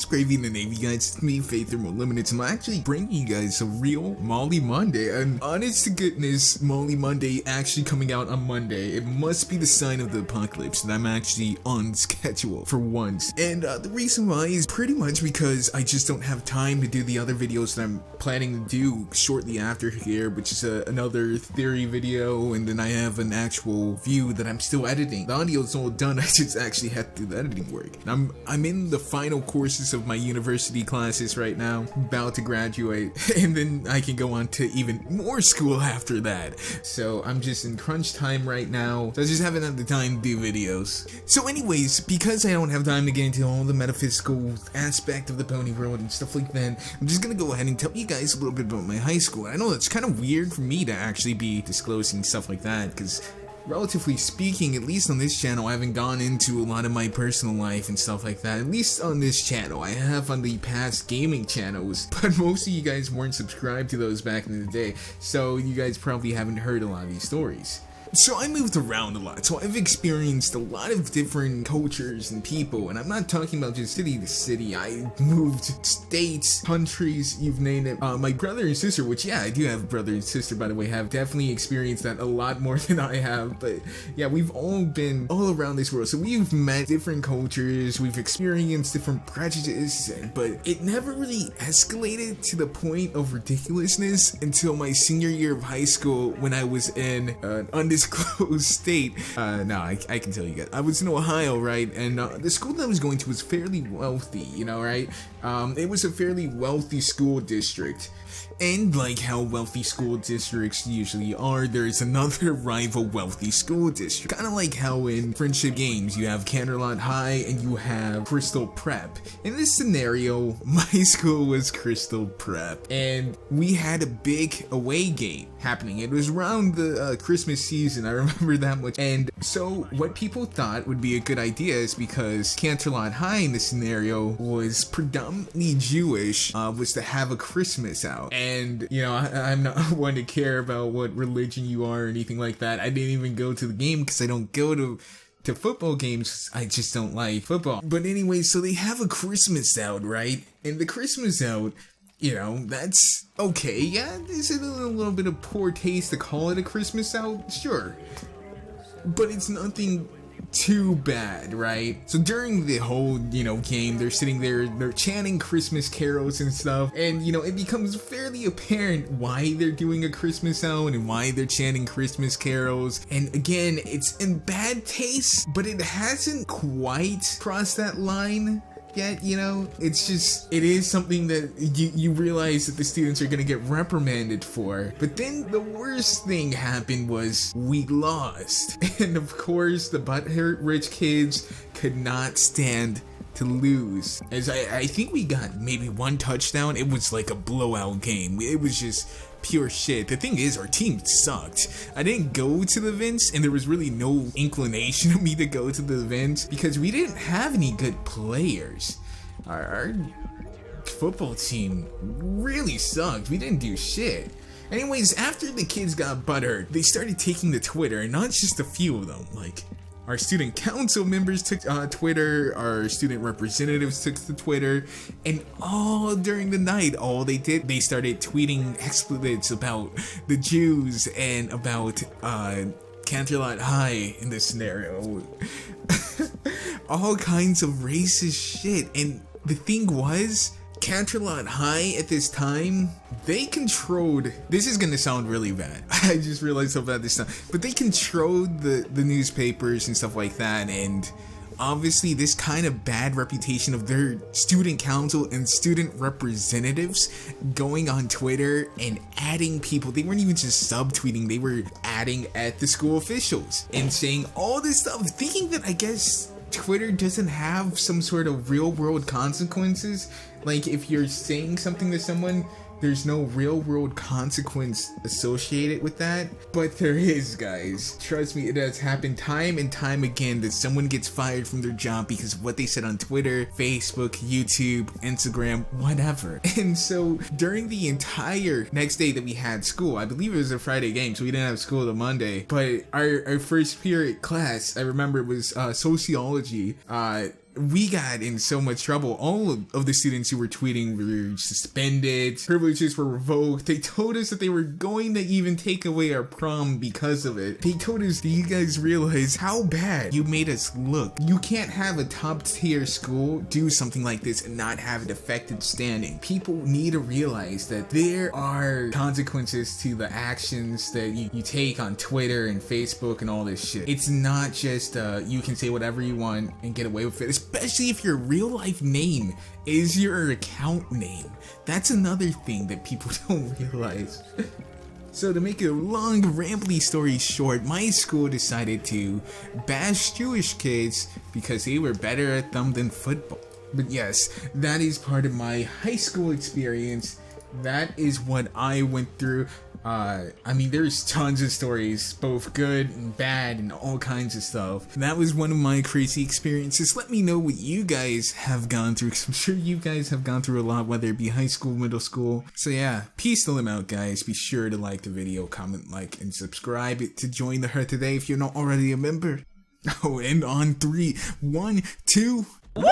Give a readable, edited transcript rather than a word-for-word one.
What's gravy in the name, you guys? It's me, Faith or Moliminous, and I'm actually bringing you guys a real Molly Monday. And honest to goodness, Molly Monday actually coming out on Monday. It must be the sign of the apocalypse that I'm actually on schedule for once. And the reason why is pretty much because I just don't have time to do the other videos that I'm planning to do shortly after here, which is another theory video, and then I have an actual view that I'm still editing. The audio's all done, I just actually had to do the editing work. And I'm in the final courses of my university classes right now, about to graduate, and then I can go on to even more school after that. So I'm just in crunch time right now, so I just haven't had the time to do videos. So anyways, because I don't have time to get into all the metaphysical aspect of the pony world and stuff like that, I'm just gonna go ahead and tell you guys a little bit about my high school. I know it's kind of weird for me to actually be disclosing stuff like that, because relatively speaking, at least on this channel, I haven't gone into a lot of my personal life and stuff like that. At least on this channel. I have on the past gaming channels, but most of you guys weren't subscribed to those back in the day, so you guys probably haven't heard a lot of these stories. So I moved around a lot, so I've experienced a lot of different cultures and people, and I'm not talking about just city to city. I moved states, countries, you've named it. My brother and sister, which yeah, I do have a brother and sister by the way, have definitely experienced that a lot more than I have, but yeah, we've all been all around this world, so we've met different cultures, we've experienced different prejudices, but it never really escalated to the point of ridiculousness until my senior year of high school when I was in an undisclosed state. No, I can tell you guys. I was in Ohio, right? And the school that I was going to was fairly wealthy, you know, right? It was a fairly wealthy school district. And like how wealthy school districts usually are, there's another rival wealthy school district. Kind of like how in Friendship Games, you have Canterlot High and you have Crystal Prep. In this scenario, my school was Crystal Prep. And we had a big away game happening. It was around the Christmas season, I remember that much. And so what people thought would be a good idea is because Canterlot High in this scenario was predominantly Jewish, was to have a Christmas out. And, you know, I'm not one to care about what religion you are or anything like that. I didn't even go to the game because I don't go to football games. I just don't like football. But anyway, so they have a Christmas out, right? And the Christmas out, you know, that's okay. Yeah, is it a little bit of poor taste to call it a Christmas out? Sure. But it's nothing too bad, right? So during the whole, you know, game, they're sitting there, they're chanting Christmas carols and stuff, and, you know, it becomes fairly apparent why they're doing a Christmas out and why they're chanting Christmas carols. And again, it's in bad taste, but it hasn't quite crossed that line yet, you know. It's just, it is something that you realize that the students are gonna get reprimanded for. But then the worst thing happened was we lost. And of course, the butthurt rich kids could not stand to lose. As I think we got maybe one touchdown. It was like a blowout game. It was just pure shit. The thing is, our team sucked. I didn't go to the events, and there was really no inclination of me to go to the events because we didn't have any good players. Our football team really sucked. We didn't do shit. Anyways, after the kids got butthurt, they started taking to Twitter, and not just a few of them. Like, our student council members took Twitter, our student representatives took to Twitter, and all during the night, all they did, they started tweeting expletives about the Jews and about Canterlot High in this scenario. All kinds of racist shit. And the thing was, Canterlot High at this time, they controlled, this is gonna sound really bad, I just realized how bad this sounds, but they controlled the newspapers and stuff like that, and obviously this kind of bad reputation of their student council and student representatives going on Twitter and adding people, they weren't even just subtweeting, they were adding at the school officials and saying all this stuff, thinking that I guess Twitter doesn't have some sort of real world consequences. Like, if you're saying something to someone, there's no real world consequence associated with that, but there is, guys. Trust me, it has happened time and time again that someone gets fired from their job because of what they said on Twitter, Facebook, YouTube, Instagram, whatever. And so during the entire next day that we had school, I believe it was a Friday game, so we didn't have school till Monday, but our first period class, I remember it was sociology. we got in so much trouble. All of the students who were tweeting were suspended, privileges were revoked. They told us that they were going to even take away our prom because of it. They told us, do you guys realize how bad you made us look? You can't have a top tier school do something like this and not have it affected standing. People need to realize that there are consequences to the actions that you take on Twitter and Facebook and all this shit. It's not just you can say whatever you want and get away with it, especially if your real life name is your account name. That's another thing that people don't realize. So to make a long rambly story short, my school decided to bash Jewish kids because they were better at them than football. But yes, that is part of my high school experience. That is what I went through. I mean, there's tons of stories, both good and bad and all kinds of stuff. That was one of my crazy experiences. Let me know what you guys have gone through, because I'm sure you guys have gone through a lot, whether it be high school, middle school. So yeah, peace to them out, guys. Be sure to like the video, comment, like, and subscribe to join the herd today if you're not already a member. Oh, and on 3, 1, 2... Woo!